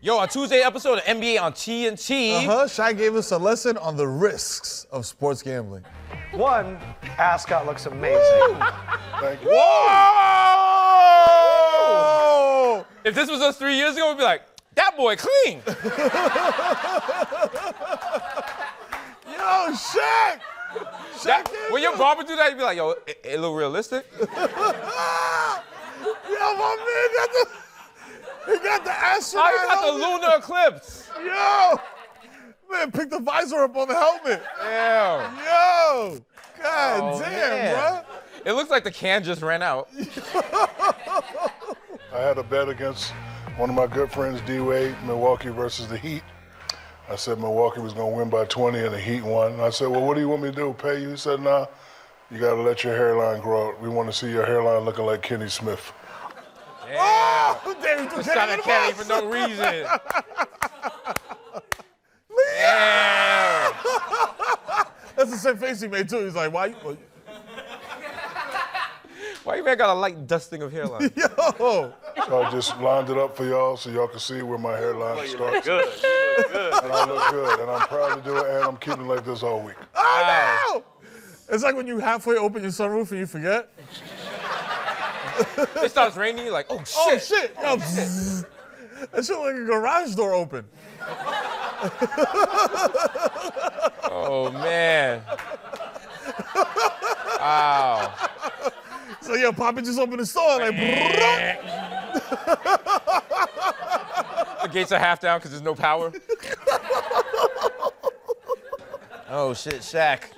Yo, on Tuesday episode of NBA on TNT. Shaq gave us a lesson on the risks of sports gambling. One, Ascot looks amazing. Like, Whoa! If this was us 3 years ago, we'd be like, that boy clean. Yo, Shaq! When your barber do that, you'd be like, yo, it look realistic. Yo, my man got the astronaut. Oh, he got the lunar eclipse. Yo! Man, pick the visor up on the helmet. Yeah. Yo! God damn, man. bro. It looks like the can just ran out. I had a bet against one of my good friends, D-Wade, Milwaukee versus the Heat. I said Milwaukee was going to win by 20 and the Heat won. And I said, well, what do you want me to do, pay you? He said, nah, you got to let your hairline grow out. We want to see your hairline looking like Kenny Smith. Damn. Oh, damn, Just shot at Kenny for no reason. Damn. That's the same face he made, too. He's like, why you... Why you man got a light dusting of hairline? Yo! So I just lined it up for y'all so y'all can see where my hairline starts. Good. And I look good, and I'm proud to do it, and I'm keeping it like this all week. Oh, no! It's like when you halfway open your sunroof and you forget. It starts raining, you're like, oh, shit. Oh, shit! Yo, bzzz. That shit like a garage door open. Oh, man. Wow. So, yeah, Papa just opened the store, like, The gates are half down because there's no power. Oh, shit, Shaq.